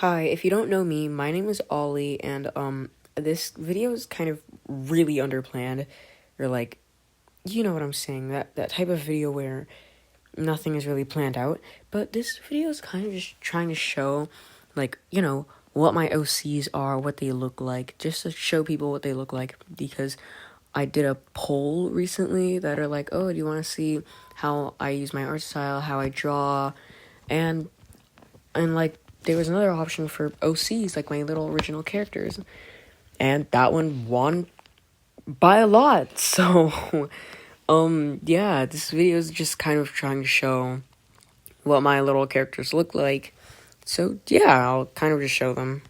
Hi, if you don't know me, my name is Ollie, and this video is kind of really underplanned, or like, you know what I'm saying, that type of video where nothing is really planned out. But this video is kind of just trying to show, like, what my OCs are, what they look like, just to show people what they look like, because I did a poll recently that are like, oh, do you want to see how I use my art style, how I draw, and like there was another option for OCs, like my little original characters, and that one won by a lot. So, yeah, this video is just kind of trying to show what my little characters look like. So, yeah, I'll kind of just show them.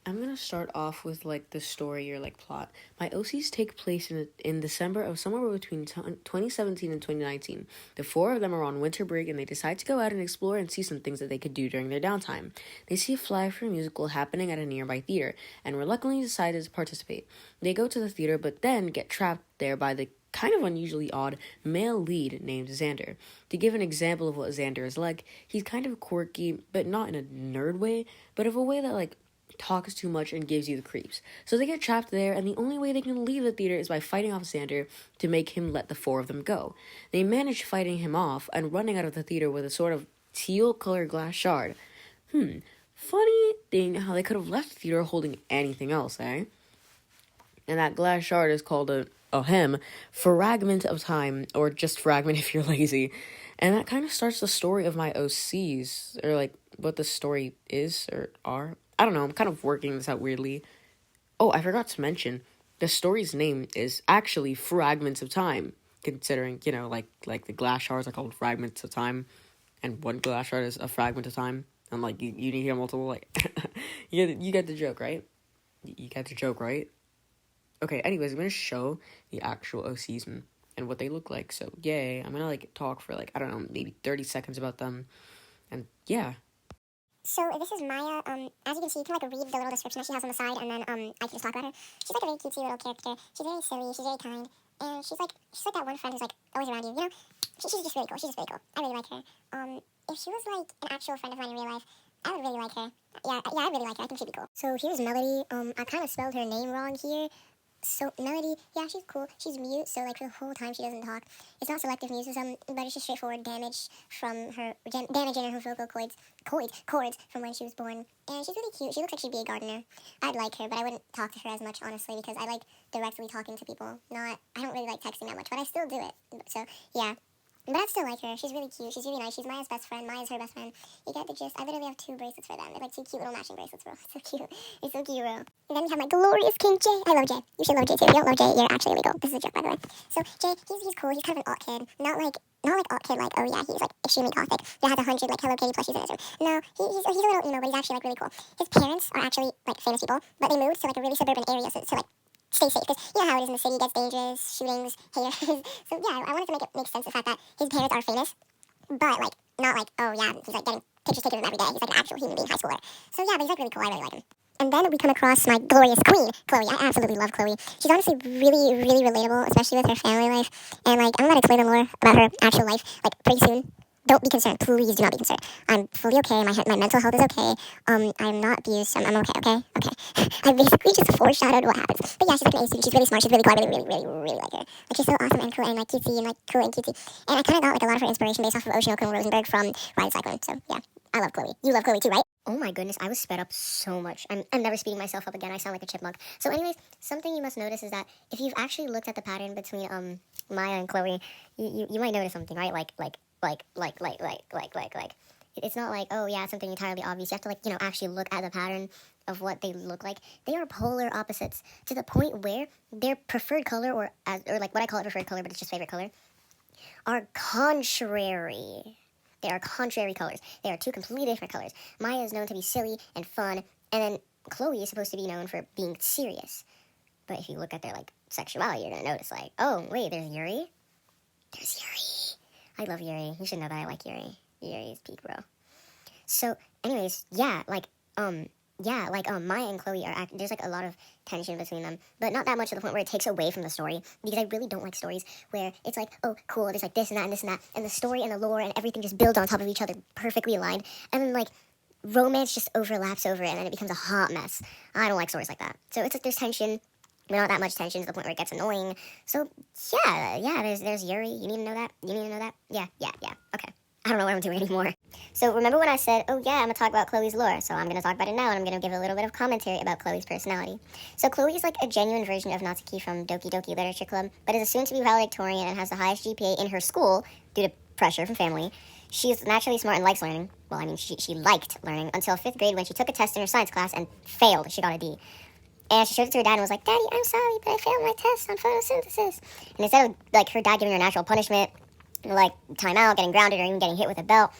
I'm gonna start off with like the story or like plot. My OCs take place in December of somewhere between 2017 and 2019. The four of them are on winter break and they decide to go out and explore and see some things that they could do during their downtime. They see a flyer for a musical happening at a nearby theater and reluctantly decide to participate. They go to the theater but then get trapped there by the kind of unusually odd male lead named Xander. To give an example of what Xander is like, he's kind of quirky, but not in a nerd way, but of a way that like talks too much and gives you the creeps. So they get trapped there, and the only way they can leave the theater is by fighting off Xander to make him let the four of them go. They manage fighting him off and running out of the theater with a sort of teal-colored glass shard. Funny thing how they could have left the theater holding anything else, eh? And that glass shard is called a fragment of time, or just fragment if you're lazy. And that kind of starts the story of my OCs, or like what the story is or are. I don't know, I'm kind of working this out weirdly. Oh, I forgot to mention, the story's name is actually Fragments of Time, considering, like the glass shards are called Fragments of Time, and one glass shard is a fragment of time, and like, you need to hear multiple, like, you get the joke, right? You get the joke, right? Okay, anyways, I'm gonna show the actual OCs and what they look like, so yay, I'm gonna, like, talk for, like, I don't know, maybe 30 seconds about them, and yeah. So this is Maya. As you can see, you can like read the little description that she has on the side, and then I can just talk about her. She's like a very cutesy little character. She's very silly. She's very kind, and she's like that one friend who's like always around you. You know, she's just really cool. She's just really cool. I really like her. If she was like an actual friend of mine in real life, I would really like her. Yeah, I really like her. I think she'd be cool. So here's Melody. I kind of spelled her name wrong here. So Melody, yeah, she's cool. She's mute, so like for the whole time she doesn't talk. It's not selective mutism, but it's just straightforward damage from her damage in her vocal cords from when she was born. And she's really cute. She looks like she'd be a gardener. I'd like her, but I wouldn't talk to her as much, honestly, because I like directly talking to people. I don't really like texting that much, but I still do it. So yeah. But I still like her. She's really cute. She's really nice. She's Maya's best friend. Maya's her best friend. You get the gist. I literally have 2 bracelets for them. They're like 2 cute little matching bracelets, bro. It's so cute. It's so cute, bro. And then we have my glorious King Jay. I love Jay. You should love Jay too. If you don't love Jay, you're actually illegal. This is a joke, by the way. So Jay, he's cool. He's kind of an alt kid. Not like alt kid like, oh yeah, he's like extremely gothic. That has 100 like Hello Kitty plushies in his room. No, he's a little emo, but he's actually like really cool. His parents are actually like famous people, but they moved to like a really suburban area, so like stay safe, because you know how it is in the city. It gets dangerous, shootings, haters. So yeah, I wanted to make sense of the fact that his parents are famous, but like not like, oh yeah, he's like getting pictures taken of him every day. He's like an actual human being, high schooler. So yeah, but he's like really cool. I really like him. And then we come across my glorious queen, Chloe. I absolutely love Chloe. She's honestly really, really relatable, especially with her family life. And like, I'm gonna explain more about her actual life like pretty soon. Don't be concerned. Please do not be concerned. I'm fully okay. My mental health is okay. I'm not abused. I'm okay, okay? Okay. I basically just foreshadowed what happens. But yeah, she's like an A student. She's really smart. She's really cool. I really, really, really, really like her. Like, she's so awesome and cool and like cutesy and like cool and cutesy. And I kind of got like a lot of her inspiration based off of Ocean and Rosenberg from Ride the Cyclone. So yeah, I love Chloe. You love Chloe too, right? Oh my goodness, I was sped up so much. I'm never speeding myself up again. I sound like a chipmunk. So anyways, something you must notice is that if you've actually looked at the pattern between Maya and Chloe, you might notice something, right? Like. It's not like, oh yeah, something entirely obvious. You have to like, actually look at the pattern of what they look like. They are polar opposites to the point where their preferred color, or like what I call it preferred color, but it's just favorite color, are contrary. They are contrary colors. They are 2 completely different colors. Maya is known to be silly and fun, and then Chloe is supposed to be known for being serious. But if you look at their like sexuality, you're gonna notice like, oh wait, there's Yuri. There's Yuri. I love Yuri. You should know that I like Yuri. Yuri is peak, bro. So, anyways, Maya and Chloe are there's like a lot of tension between them, but not that much to the point where it takes away from the story, because I really don't like stories where it's like, oh, cool, there's like this and that and this and that, and the story and the lore and everything just builds on top of each other, perfectly aligned, and then like romance just overlaps over it, and then it becomes a hot mess. I don't like stories like that. So it's like there's tension, but not that much tension to the point where it gets annoying. So yeah, there's Yuri. You need to know that? You need to know that? Yeah, okay. I don't know what I'm doing anymore. So remember when I said, oh yeah, I'm going to talk about Chloe's lore. So I'm going to talk about it now, and I'm going to give a little bit of commentary about Chloe's personality. So Chloe is like a genuine version of Natsuki from Doki Doki Literature Club, but is a soon-to-be valedictorian and has the highest GPA in her school due to pressure from family. She's naturally smart and likes learning. Well, I mean, she liked learning until 5th grade when she took a test in her science class and failed. She got a D. And she showed it to her dad and was like, Daddy, I'm sorry, but I failed my test on photosynthesis. And instead of like her dad giving her natural punishment, like timeout, getting grounded, or even getting hit with a belt,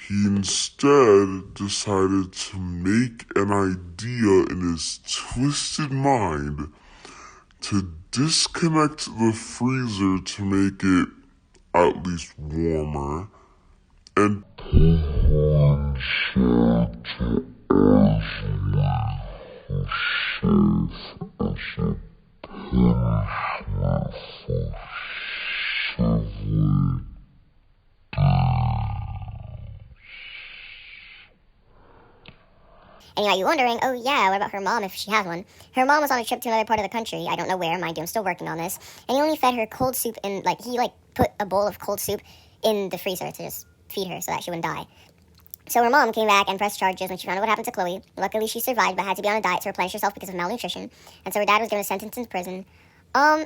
he instead decided to make an idea in his twisted mind to disconnect the freezer to make it at least warmer and put on shelter who serves as a punishment for several And you know, you're wondering, oh yeah, what about her mom if she has one? Her mom was on a trip to another part of the country. I don't know where, mind you, I'm still working on this. And he only fed her cold soup in, like, he, like, put a bowl of cold soup in the freezer to just feed her so that she wouldn't die. So her mom came back and pressed charges when she found out what happened to Chloe. Luckily, she survived, but had to be on a diet to replenish herself because of malnutrition. And so her dad was given a sentence in prison. Yeah,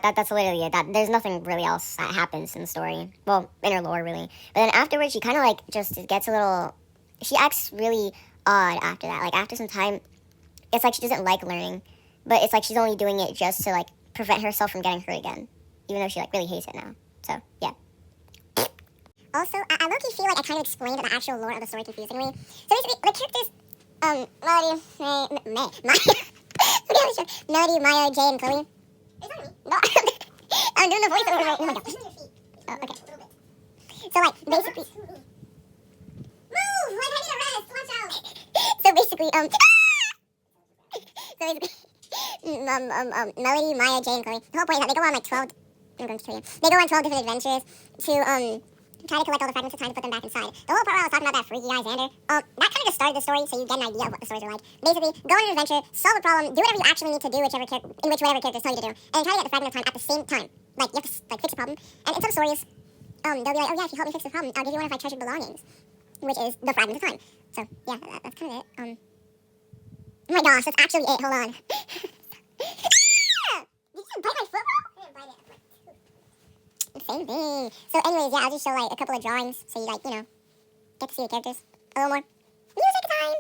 that's literally it. There's nothing really else that happens in the story. Well, in her lore, really. But then afterwards, she kind of, like, just gets a little... She acts really odd after that. Like, after some time, it's like she doesn't like learning. But it's like she's only doing it just to, like, prevent herself from getting hurt again. Even though she, like, really hates it now. So, yeah. Also, I low-key feel like I kind of explained the actual lore of the story confusingly. So basically, the characters, Melody, Melody, Maya, Jay, and Chloe. Is that me? No, I'm doing the voiceover right. Oh my gosh. Oh, okay. So, like, basically... Move! Like, I need a rest! Watch out! So basically, Melody, Maya, Jay, and Chloe. The whole point is that they go on, like, 12... I'm going to kill you. They go on 12 different adventures to, try to collect all the fragments of time to put them back inside. The whole part where I was talking about that freaky guy Xander, that kind of just started the story, so you get an idea of what the stories are like. Basically, go on an adventure, solve a problem, do whatever you actually need to do, whatever character is telling you to do, and try to get the fragment of time at the same time. Like, you have to, like, fix a problem. And in some stories, they'll be like, oh yeah, if you help me fix the problem, I'll give you one of my treasured belongings, which is the fragment of time. So, yeah, that's kind of it. Oh my gosh, that's actually it. Hold on. Did you bite my foot, bro? I didn't bite it. Same thing. So anyways, yeah, I'll just show, like, a couple of drawings so you, like, you know, get to see the characters a little more. Music time!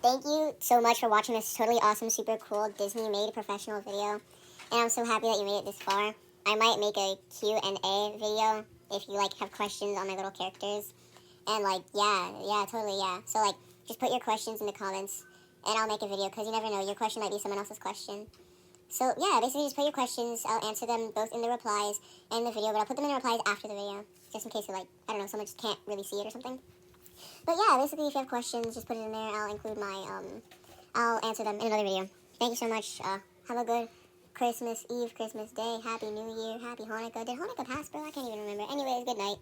Thank you so much for watching this totally awesome, super cool Disney-made professional video. And I'm so happy that you made it this far. I might make a Q&A video if you, like, have questions on my little characters. And, like, yeah, totally, yeah. So, like, just put your questions in the comments, and I'll make a video, because you never know, your question might be someone else's question. So, yeah, basically just put your questions. I'll answer them both in the replies and the video, but I'll put them in the replies after the video, just in case you're, like, I don't know, someone just can't really see it or something. But yeah, basically if you have questions, just put it in there. I'll include my, I'll answer them in another video. Thank you so much. Have a good Christmas Eve, Christmas Day, Happy New Year, Happy Hanukkah. Did Hanukkah pass, bro? I can't even remember. Anyways, good night.